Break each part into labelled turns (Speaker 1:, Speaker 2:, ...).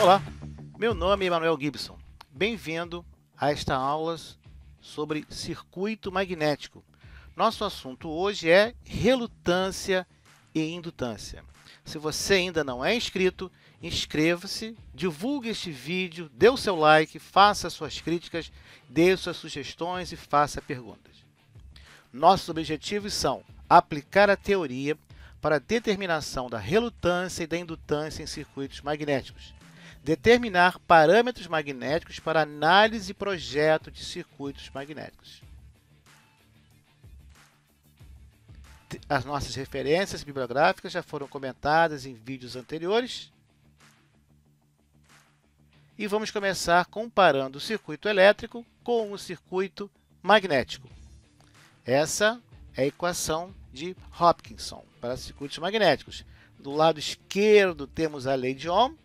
Speaker 1: Olá, meu nome é Emanuel Gibson. Bem-vindo a esta aula sobre circuito magnético. Nosso assunto hoje é relutância e indutância. Se você ainda não é inscrito, inscreva-se, divulgue este vídeo, dê o seu like, faça suas críticas, dê suas sugestões e faça perguntas. Nossos objetivos são aplicar a teoria para a determinação da relutância e da indutância em circuitos magnéticos, determinar parâmetros magnéticos para análise e projeto de circuitos magnéticos. As nossas referências bibliográficas já foram comentadas em vídeos anteriores. E vamos começar comparando o circuito elétrico com o circuito magnético. Essa é a equação de Hopkinson para circuitos magnéticos. Do lado esquerdo temos a lei de Ohm.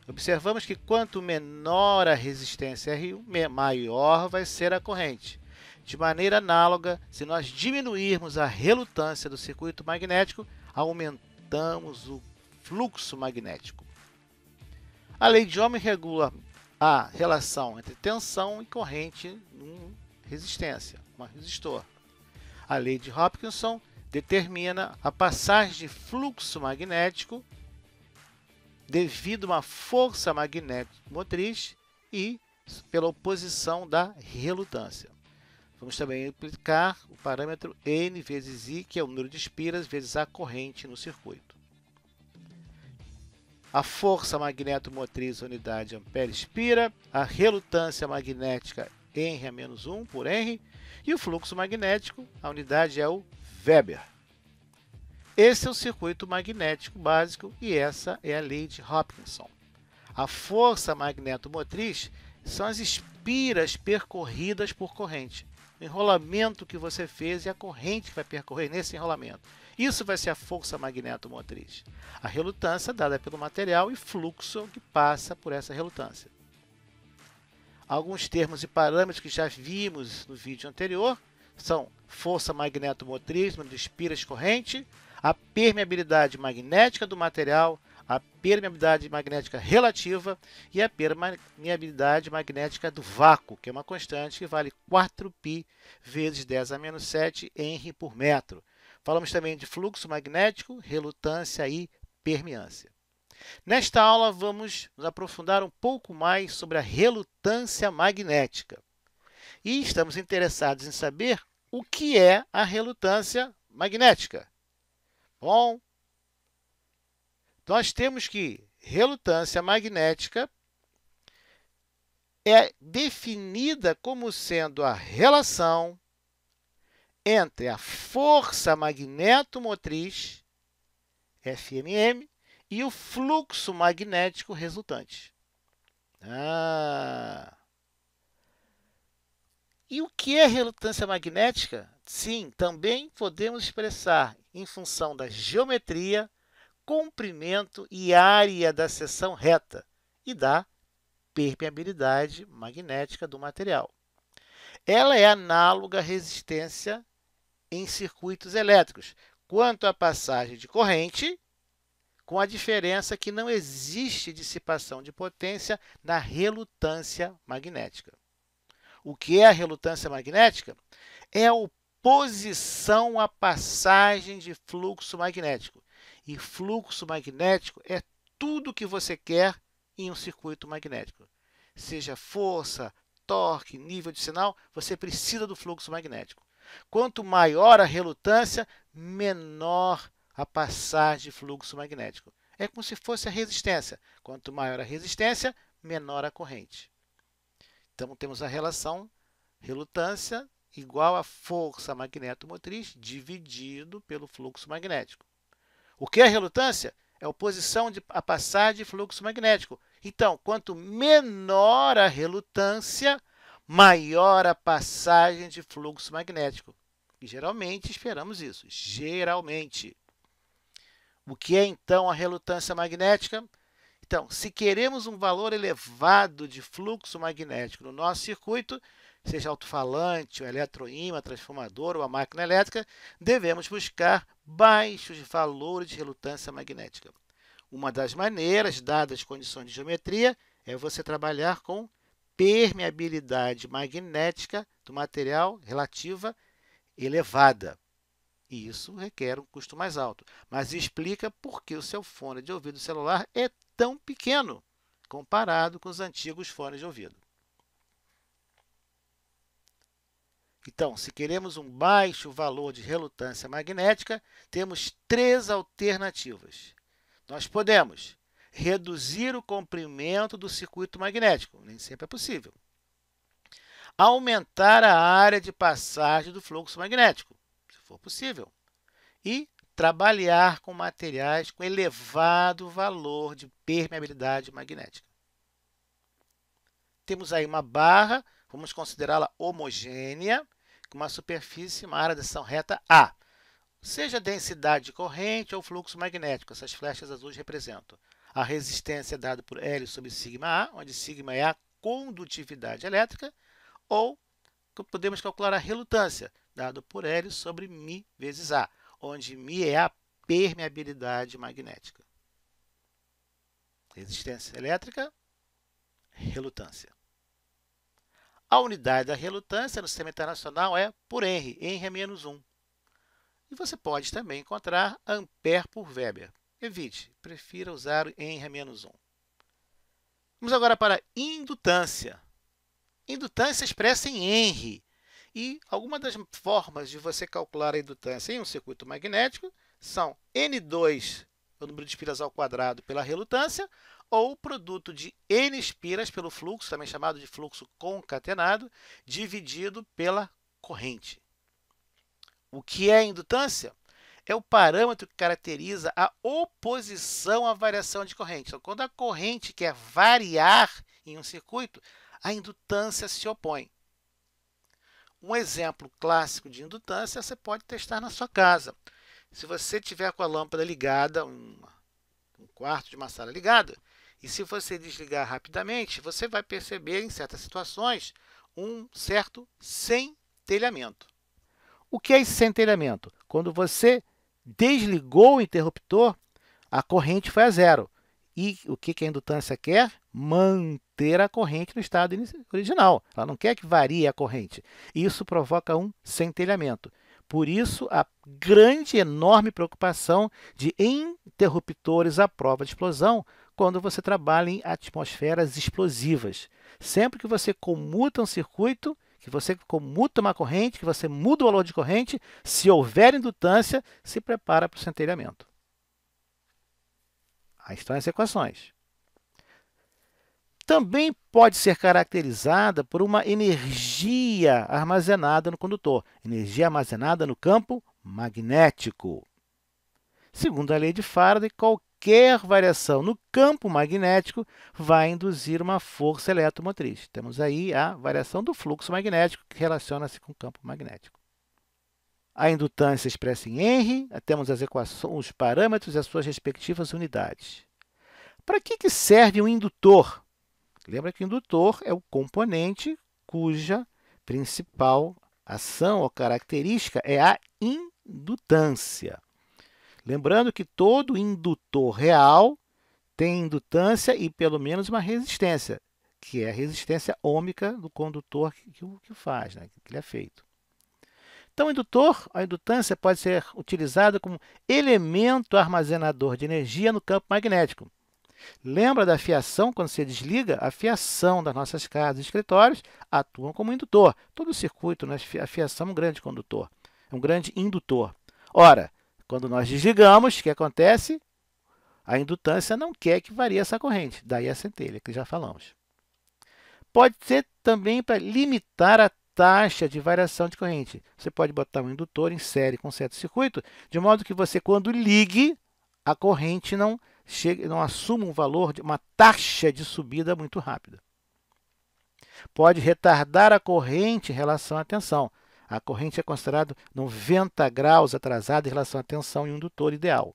Speaker 1: Observamos que quanto menor a resistência R1, maior vai ser a corrente. De maneira análoga, se nós diminuirmos a relutância do circuito magnético, aumentamos o fluxo magnético. A lei de Ohm regula a relação entre tensão e corrente em resistência, um resistor. A lei de Hopkinson determina a passagem de fluxo magnético devido a uma força magnética motriz e pela oposição da relutância. Vamos também aplicar o parâmetro N vezes I, que é o número de espiras vezes a corrente no circuito. A força magnetomotriz, unidade ampere-espira, a relutância magnética Henry a menos 1 por Henry, e o fluxo magnético, a unidade é o Weber. Esse é o circuito magnético básico e essa é a lei de Hopkinson. A força magnetomotriz são as espiras percorridas por corrente. O enrolamento que você fez e a corrente que vai percorrer nesse enrolamento. Isso vai ser a força magnetomotriz. A relutância dada pelo material e fluxo que passa por essa relutância. Alguns termos e parâmetros que já vimos no vídeo anterior são força magnetomotriz, número de espiras corrente, a permeabilidade magnética do material, a permeabilidade magnética relativa e a permeabilidade magnética do vácuo, que é uma constante que vale 4π vezes 10 a menos 7 Henry por metro. Falamos também de fluxo magnético, relutância e permeância. Nesta aula, vamos nos aprofundar um pouco mais sobre a relutância magnética. E estamos interessados em saber o que é a relutância magnética. Bom, nós temos que relutância magnética é definida como sendo a relação entre a força magnetomotriz, FMM, e o fluxo magnético resultante. E o que é relutância magnética? Sim, também podemos expressar em função da geometria, comprimento e área da seção reta e da permeabilidade magnética do material. Ela é análoga à resistência em circuitos elétricos, quanto à passagem de corrente, com a diferença que não existe dissipação de potência na relutância magnética. O que é a relutância magnética? É a oposição à passagem de fluxo magnético. E fluxo magnético é tudo que você quer em um circuito magnético. Seja força, torque, nível de sinal, você precisa do fluxo magnético. Quanto maior a relutância, menor a passagem de fluxo magnético. É como se fosse a resistência. Quanto maior a resistência, menor a corrente. Então, temos a relação relutância igual a força magnetomotriz dividido pelo fluxo magnético. O que é relutância? É a oposição à passagem de fluxo magnético. Então, quanto menor a relutância, maior a passagem de fluxo magnético. E geralmente esperamos isso. Geralmente. O que é, então, a relutância magnética? Então, se queremos um valor elevado de fluxo magnético no nosso circuito, seja alto-falante, o eletroímã, transformador ou a máquina elétrica, devemos buscar baixos valores de relutância magnética. Uma das maneiras, dadas as condições de geometria, é você trabalhar com permeabilidade magnética do material relativa elevada. E isso requer um custo mais alto. Mas explica por que o seu fone de ouvido celular é tão pequeno comparado com os antigos fones de ouvido. Então, se queremos um baixo valor de relutância magnética, temos três alternativas. Nós podemos reduzir o comprimento do circuito magnético, nem sempre é possível. Aumentar a área de passagem do fluxo magnético, se for possível. E trabalhar com materiais com elevado valor de permeabilidade magnética. Temos aí uma barra, vamos considerá-la homogênea, com uma superfície, uma área de ação reta A. Seja densidade de corrente ou fluxo magnético, essas flechas azuis representam. A resistência é dada por L sobre sigma A, onde sigma é a condutividade elétrica, ou podemos calcular a relutância, dado por L sobre μ vezes A, onde μ é a permeabilidade magnética. Resistência elétrica, relutância. A unidade da relutância no sistema internacional é por Henry, Henry é menos 1. E você pode também encontrar ampere por Weber. Evite, prefira usar Henry é menos 1. Vamos agora para indutância. Indutância expressa em Henry. E algumas das formas de você calcular a indutância em um circuito magnético são N2, o número de espiras ao quadrado, pela relutância, ou o produto de N espiras pelo fluxo, também chamado de fluxo concatenado, dividido pela corrente. O que é indutância? É o parâmetro que caracteriza a oposição à variação de corrente. Então, quando a corrente quer variar em um circuito, a indutância se opõe. Um exemplo clássico de indutância você pode testar na sua casa. Se você tiver com a lâmpada ligada, um quarto de uma sala ligada, e se você desligar rapidamente, você vai perceber em certas situações um certo centelhamento. O que é esse centelhamento? Quando você desligou o interruptor, a corrente foi a zero. E o que a indutância quer? Manter a corrente no estado original. Ela não quer que varie a corrente. Isso provoca um centelhamento. Por isso, a grande, enorme preocupação de interruptores à prova de explosão quando você trabalha em atmosferas explosivas. Sempre que você comuta um circuito, que você comuta uma corrente, que você muda o valor de corrente, se houver indutância, se prepara para o centelhamento. Aí estão as equações. Também pode ser caracterizada por uma energia armazenada no condutor, energia armazenada no campo magnético. Segundo a lei de Faraday, qualquer variação no campo magnético vai induzir uma força eletromotriz. Temos aí a variação do fluxo magnético, que relaciona-se com o campo magnético. A indutância expressa em Henry, temos as equações, os parâmetros e as suas respectivas unidades. Para que serve um indutor? Lembra que o indutor é o componente cuja principal ação ou característica é a indutância. Lembrando que todo indutor real tem indutância e pelo menos uma resistência, que é a resistência ôhmica do condutor que o faz, né, que ele é feito. Então, a indutância pode ser utilizada como elemento armazenador de energia no campo magnético. Lembra da fiação? Quando você desliga, a fiação das nossas casas e escritórios atuam como indutor. Todo o circuito, a fiação é um grande condutor, é um grande indutor. Ora, quando nós desligamos, o que acontece? A indutância não quer que varie essa corrente, daí a centelha, que já falamos. Pode ser também para limitar a taxa de variação de corrente. Você pode botar um indutor em série com certo circuito, de modo que você, quando ligue, a corrente não assuma um valor, uma taxa de subida muito rápida. Pode retardar a corrente em relação à tensão. A corrente é considerada 90 graus atrasada em relação à tensão em um indutor ideal.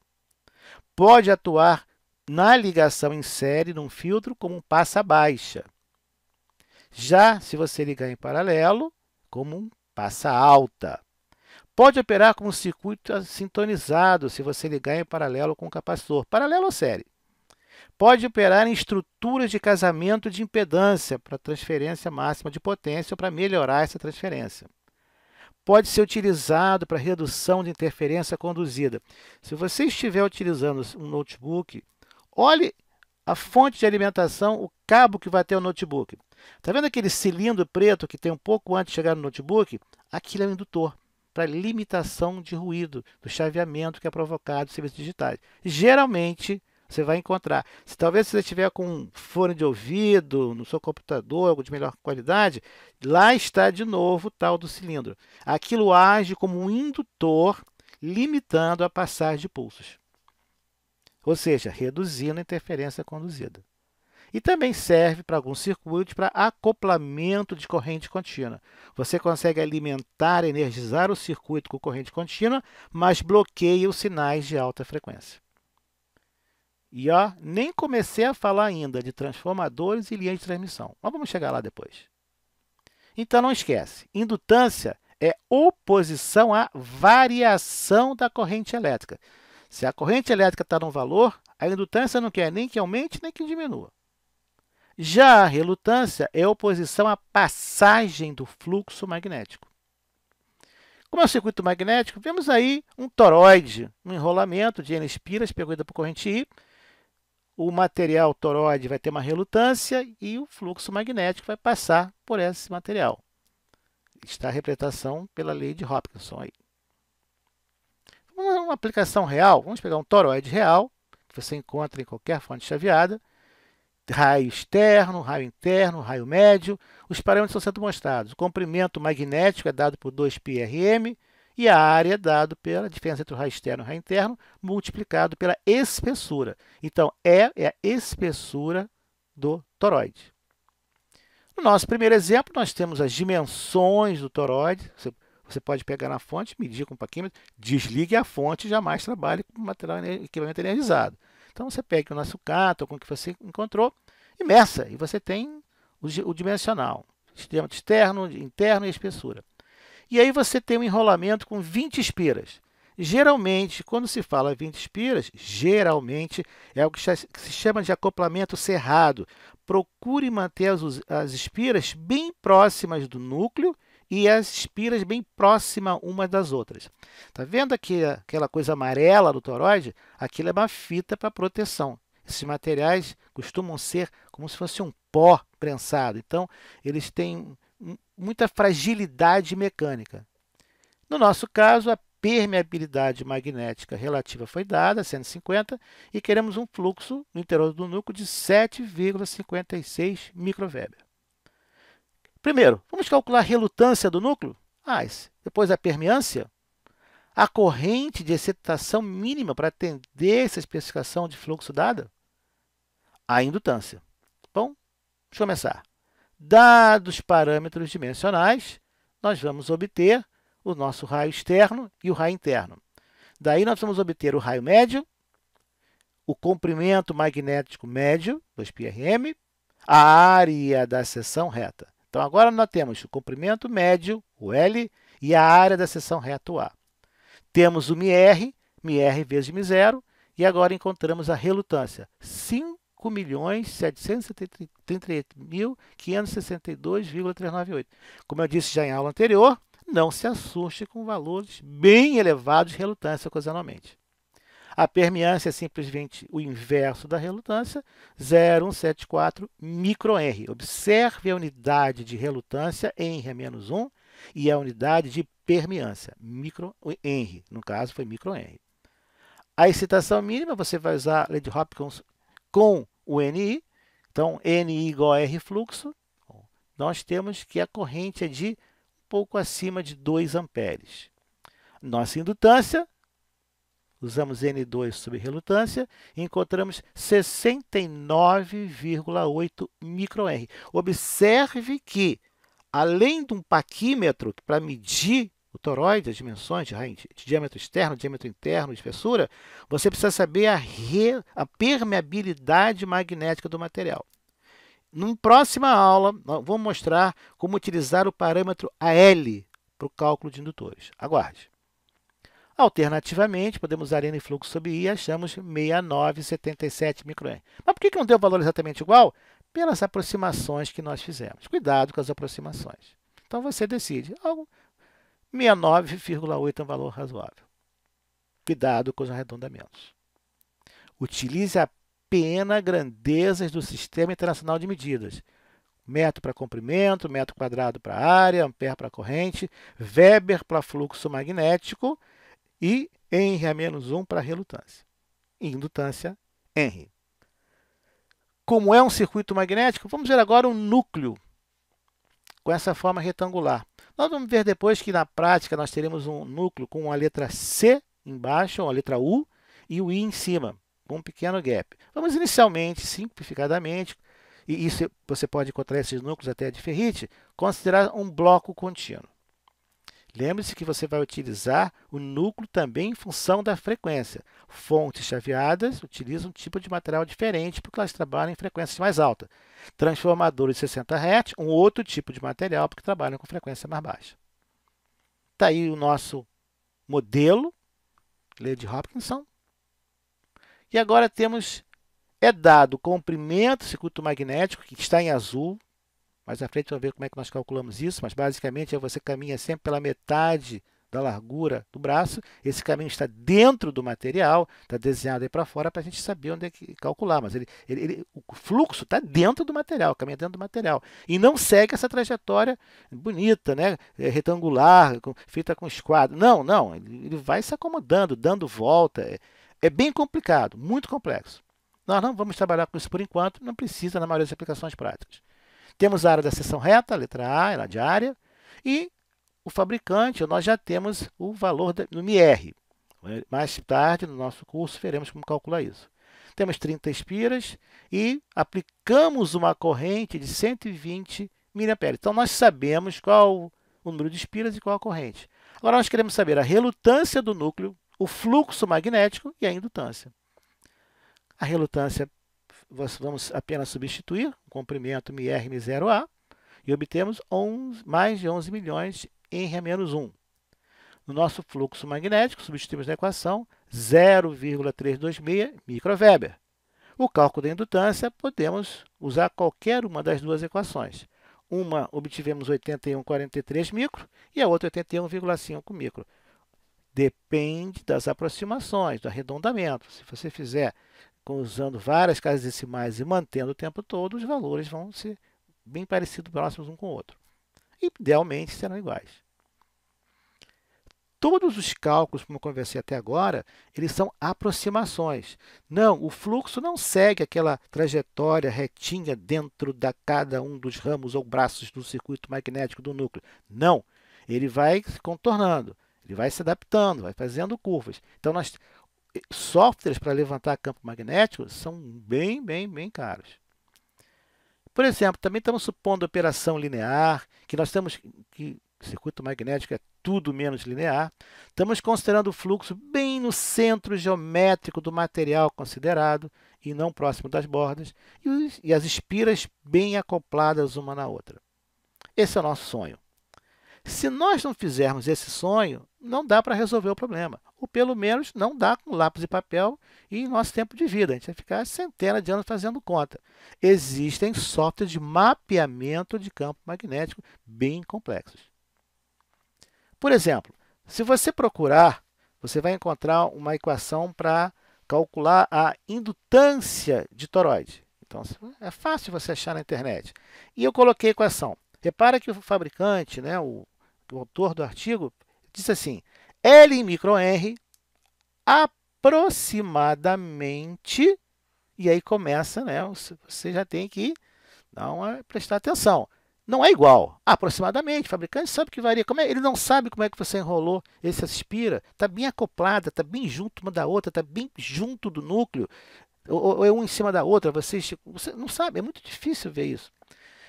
Speaker 1: Pode atuar na ligação em série num filtro como um passa-baixa. Já se você ligar em paralelo, como um passa-alta. Pode operar como um circuito sintonizado se você ligar em paralelo com um capacitor, paralelo ou série. Pode operar em estruturas de casamento de impedância para transferência máxima de potência ou para melhorar essa transferência. Pode ser utilizado para redução de interferência conduzida. Se você estiver utilizando um notebook, olhe a fonte de alimentação, o cabo que vai ter o notebook. Está vendo aquele cilindro preto que tem um pouco antes de chegar no notebook? Aquilo é um indutor para limitação de ruído, do chaveamento que é provocado nos serviços digitais. Geralmente, você vai encontrar. Se talvez você estiver com um fone de ouvido no seu computador, algo de melhor qualidade, lá está de novo o tal do cilindro. Aquilo age como um indutor, limitando a passagem de pulsos. Ou seja, reduzindo a interferência conduzida. E também serve para alguns circuitos para acoplamento de corrente contínua. Você consegue alimentar, energizar o circuito com corrente contínua, mas bloqueia os sinais de alta frequência. E nem comecei a falar ainda de transformadores e linhas de transmissão, mas vamos chegar lá depois. Então não esquece, indutância é oposição à variação da corrente elétrica. Se a corrente elétrica está num valor, a indutância não quer nem que aumente nem que diminua. Já a relutância é oposição à passagem do fluxo magnético. Como é o circuito magnético, vemos aí um toroide, um enrolamento de N espiras percorrida por corrente I. O material toroide vai ter uma relutância e o fluxo magnético vai passar por esse material. Está a representação pela lei de Hopkinson aí. Uma aplicação real, vamos pegar um toroide real, que você encontra em qualquer fonte chaveada, raio externo, raio interno, raio médio. Os parâmetros estão sendo mostrados. O comprimento magnético é dado por 2πrm e a área é dado pela diferença entre o raio externo e o raio interno, multiplicado pela espessura. Então, é a espessura do toroide. No nosso primeiro exemplo, nós temos as dimensões do toroide. Você pode pegar na fonte, medir com um paquímetro, desligue a fonte e jamais trabalhe com material equipamento energizado. Então, você pega o nosso cátodo, com o que você encontrou, e meça, e você tem o dimensional, diâmetro externo, interno e espessura. E aí você tem um enrolamento com 20 espiras. Geralmente, quando se fala 20 espiras, geralmente é o que se chama de acoplamento cerrado. Procure manter as espiras bem próximas do núcleo e as espiras bem próximas umas das outras. Está vendo aqui aquela coisa amarela do toroide? Aquilo é uma fita para proteção. Esses materiais costumam ser como se fosse um pó prensado. Então, eles têm muita fragilidade mecânica. No nosso caso, a permeabilidade magnética relativa foi dada, 150, e queremos um fluxo no interior do núcleo de 7,56 microweber. Primeiro, vamos calcular a relutância do núcleo? Depois a permeância. A corrente de excitação mínima para atender essa especificação de fluxo dada? A indutância. Bom, vamos começar. Dados parâmetros dimensionais, nós vamos obter o nosso raio externo e o raio interno. Daí nós vamos obter o raio médio, o comprimento magnético médio, 2πrm, a área da seção reta. Então, agora nós temos o comprimento médio, o L, e a área da seção reta, o A. Temos o μr, μr vezes μ0, e agora encontramos a relutância, 5.738.562,398. Como eu disse já em aula anterior, não se assuste com valores bem elevados de relutância ocasionalmente. A permeância é simplesmente o inverso da relutância, 0,174 microhenry. Observe a unidade de relutância, Henry é menos 1, e a unidade de permeância, microhenry. No caso, foi microhenry. A excitação mínima, você vai usar a lei de Hopkinson com o NI. Então, NI igual a R fluxo. Nós temos que a corrente é de um pouco acima de 2 amperes. Nossa indutância, usamos N2 sobre relutância e encontramos 69,8 microhenry. Observe que, além de um paquímetro para medir o toroide, as dimensões de diâmetro externo, diâmetro interno, espessura, você precisa saber a permeabilidade magnética do material. Numa próxima aula, vou mostrar como utilizar o parâmetro AL para o cálculo de indutores. Aguarde. Alternativamente, podemos usar N fluxo sobre I e achamos 6977 microN. Mas por que não deu o valor exatamente igual? Pelas aproximações que nós fizemos. Cuidado com as aproximações. Então, você decide. 69,8 é um valor razoável. Cuidado com os arredondamentos. Utilize apenas grandezas do Sistema Internacional de Medidas. Metro para comprimento, metro quadrado para área, ampere para corrente, Weber para fluxo magnético e Henry a menos 1 para relutância. Indutância, Henry. Como é um circuito magnético, vamos ver agora um núcleo com essa forma retangular. Nós vamos ver depois que na prática nós teremos um núcleo com a letra C embaixo, a letra U e o I em cima, com um pequeno gap. Vamos inicialmente, simplificadamente, e isso você pode encontrar esses núcleos até de ferrite, considerar um bloco contínuo. Lembre-se que você vai utilizar o núcleo também em função da frequência. Fontes chaveadas utilizam um tipo de material diferente porque elas trabalham em frequências mais altas. Transformadores de 60 Hz, um outro tipo de material porque trabalham com frequência mais baixa. Está aí o nosso modelo, lei de Hopkinson. E agora temos, dado o comprimento do circuito magnético, que está em azul. Mais à frente vamos ver como é que nós calculamos isso, mas basicamente você caminha sempre pela metade da largura do braço. Esse caminho está dentro do material, está desenhado aí para fora para a gente saber onde é que calcular. Mas o fluxo está dentro do material, caminha dentro do material. E não segue essa trajetória bonita, né? Retangular, feita com esquadro. Não, não. Ele vai se acomodando, dando volta. É bem complicado, muito complexo. Nós não vamos trabalhar com isso por enquanto, não precisa na maioria das aplicações práticas. Temos a área da seção reta, a letra A, ela de área, e o fabricante, nós já temos o valor do MR. Mais tarde, no nosso curso, veremos como calcular isso. Temos 30 espiras e aplicamos uma corrente de 120 mA. Então, nós sabemos qual o número de espiras e qual a corrente. Agora, nós queremos saber a relutância do núcleo, o fluxo magnético e a indutância. A relutância vamos apenas substituir o comprimento MR M0A e obtemos mais de 11 milhões em R-1. No nosso fluxo magnético, substituímos na equação 0,326 microweber. O cálculo da indutância, podemos usar qualquer uma das duas equações. Uma obtivemos 81,43 micro e a outra 81,5 micro. Depende das aproximações, do arredondamento. Se você fizer usando várias casas decimais e mantendo o tempo todo, os valores vão ser bem parecidos, próximos um com o outro. E, idealmente, serão iguais. Todos os cálculos, como eu conversei até agora, eles são aproximações. Não, o fluxo não segue aquela trajetória retinha dentro de cada um dos ramos ou braços do circuito magnético do núcleo. Não, ele vai se contornando, ele vai se adaptando, vai fazendo curvas. Então, softwares para levantar campo magnético são bem caros. Por exemplo, também estamos supondo operação linear, que nós temos que circuito magnético é tudo menos linear. Estamos considerando o fluxo bem no centro geométrico do material considerado e não próximo das bordas, e as espiras bem acopladas uma na outra. Esse é o nosso sonho. Se nós não fizermos esse sonho, não dá para resolver o problema. Ou pelo menos não dá com lápis e papel e nosso tempo de vida. A gente vai ficar centenas de anos fazendo conta. Existem softwares de mapeamento de campo magnético bem complexos. Por exemplo, se você procurar, você vai encontrar uma equação para calcular a indutância de toroide. Então, é fácil você achar na internet. E eu coloquei a equação. Repara que o fabricante, né, o autor do artigo, disse assim, L em micro-henry aproximadamente, e aí começa, né, você já tem que prestar atenção. Não é igual, aproximadamente, o fabricante sabe que varia. Ele não sabe como é que você enrolou essa aspira, está bem acoplada, está bem junto uma da outra, está bem junto do núcleo, ou é um em cima da outra, você não sabe, é muito difícil ver isso.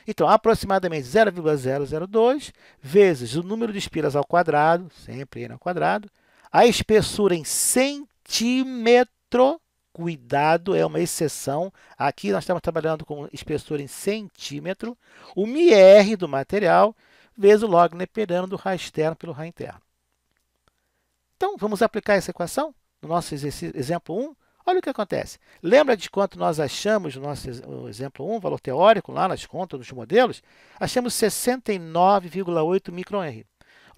Speaker 1: Então, aproximadamente 0,002 vezes o número de espiras ao quadrado, sempre N ao quadrado, a espessura em centímetro, cuidado, é uma exceção, aqui nós estamos trabalhando com espessura em centímetro, o MR do material, vezes o log neperiano do raio externo pelo raio interno. Então, vamos aplicar essa equação no nosso exemplo 1? Olha o que acontece. Lembra de quanto nós achamos no nosso exemplo 1, valor teórico, lá nas contas dos modelos? Achamos 69,8 microhenry.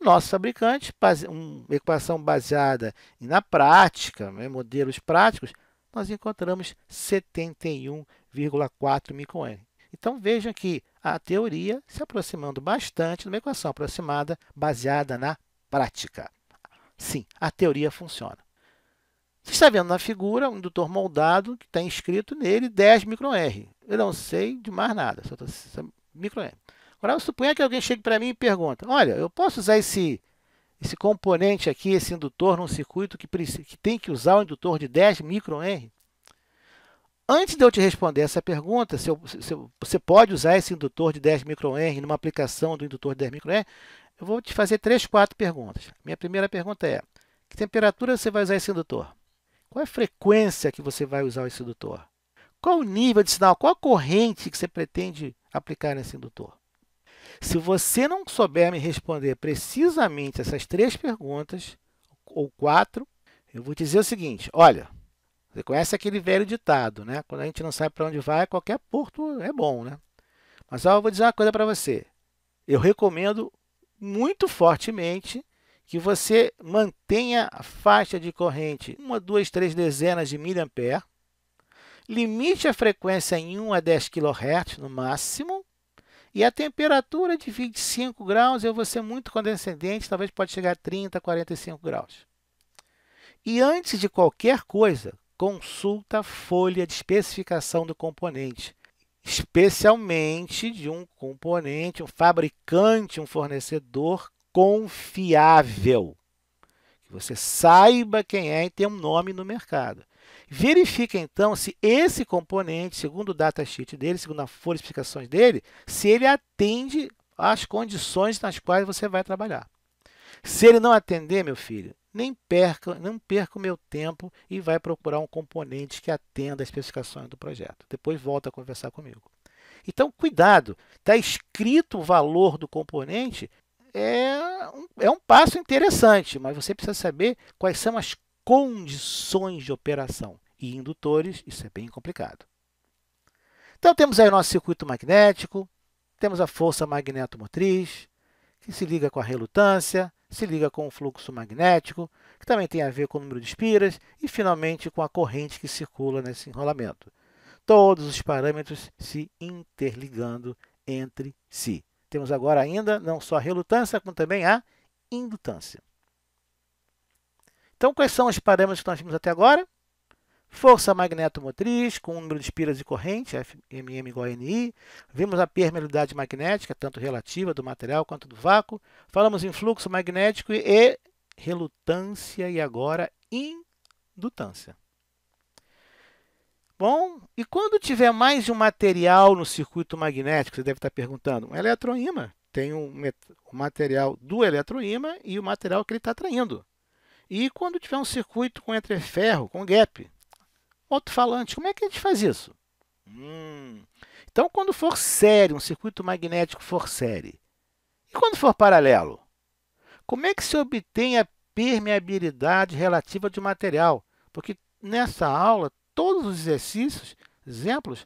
Speaker 1: O nosso fabricante, uma equação baseada na prática, modelos práticos, nós encontramos 71,4 microhenry. Então, vejam que a teoria se aproximando bastante de uma equação aproximada baseada na prática. Sim, a teoria funciona. Você está vendo na figura um indutor moldado que está inscrito nele 10 microhenry. Eu não sei de mais nada, só microhenry. Agora, suponha que alguém chegue para mim e pergunta, olha, eu posso usar esse componente aqui, esse indutor, num circuito que tem que usar um indutor de 10 microhenry? Antes de eu te responder essa pergunta, se você pode usar esse indutor de 10 microhenry numa aplicação do indutor de 10 microhenry, eu vou te fazer 3, 4 perguntas. Minha primeira pergunta é, que temperatura você vai usar esse indutor? Qual é a frequência que você vai usar esse indutor? Qual o nível de sinal? Qual a corrente que você pretende aplicar nesse indutor? Se você não souber me responder precisamente essas 3 perguntas, ou 4, eu vou dizer o seguinte, olha, você conhece aquele velho ditado, né? Quando a gente não sabe para onde vai, qualquer porto é bom, né? Mas eu vou dizer uma coisa para você. Eu recomendo muito fortemente que você mantenha a faixa de corrente 1, 2, 3 dezenas de miliampere, limite a frequência em 1 a 10 kHz no máximo, e a temperatura de 25 graus, eu vou ser muito condescendente, talvez pode chegar a 30, 45 graus. E antes de qualquer coisa, consulta a folha de especificação do componente, especialmente de um componente, um fabricante, um fornecedor confiável. Que você saiba quem é e tem um nome no mercado. Verifique, então, se esse componente, segundo o datasheet dele, segundo a folha de especificações dele, se ele atende às condições nas quais você vai trabalhar. Se ele não atender, meu filho, não perca o meu tempo e vai procurar um componente que atenda às especificações do projeto. Depois volta a conversar comigo. Então, cuidado, está escrito o valor do componente, é um passo interessante, mas você precisa saber quais são as condições de operação. E indutores, isso é bem complicado. Então, temos aí o nosso circuito magnético, temos a força magnetomotriz, que se liga com a relutância, se liga com o fluxo magnético, que também tem a ver com o número de espiras, e, finalmente, com a corrente que circula nesse enrolamento. Todos os parâmetros se interligando entre si. Temos agora ainda não só a relutância, como também a indutância. Então, quais são os parâmetros que nós vimos até agora? Força magnetomotriz, com o número de espiras de corrente, FMM igual a NI. Vimos a permeabilidade magnética, tanto relativa do material quanto do vácuo. Falamos em fluxo magnético e relutância e agora indutância. Bom, e quando tiver mais de um material no circuito magnético, você deve estar perguntando, um eletroímã. Tem o material do eletroímã e o material que ele está atraindo. E quando tiver um circuito com entreferro, com gap, alto-falante, como é que a gente faz isso? Então, quando for série, um circuito magnético for série, e quando for paralelo, como é que se obtém a permeabilidade relativa de material? Porque nessa aula, todos os exercícios, exemplos,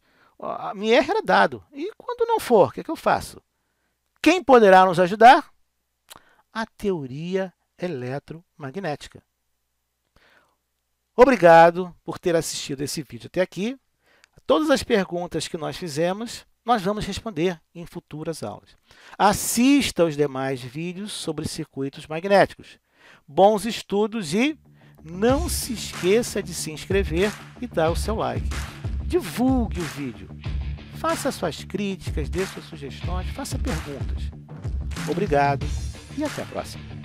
Speaker 1: me era dado. E quando não for, o que eu faço? Quem poderá nos ajudar? A teoria eletromagnética. Obrigado por ter assistido esse vídeo até aqui. Todas as perguntas que nós fizemos, nós vamos responder em futuras aulas. Assista aos demais vídeos sobre circuitos magnéticos. Bons estudos e não se esqueça de se inscrever e dar o seu like. Divulgue o vídeo. Faça suas críticas, dê suas sugestões, faça perguntas. Obrigado e até a próxima.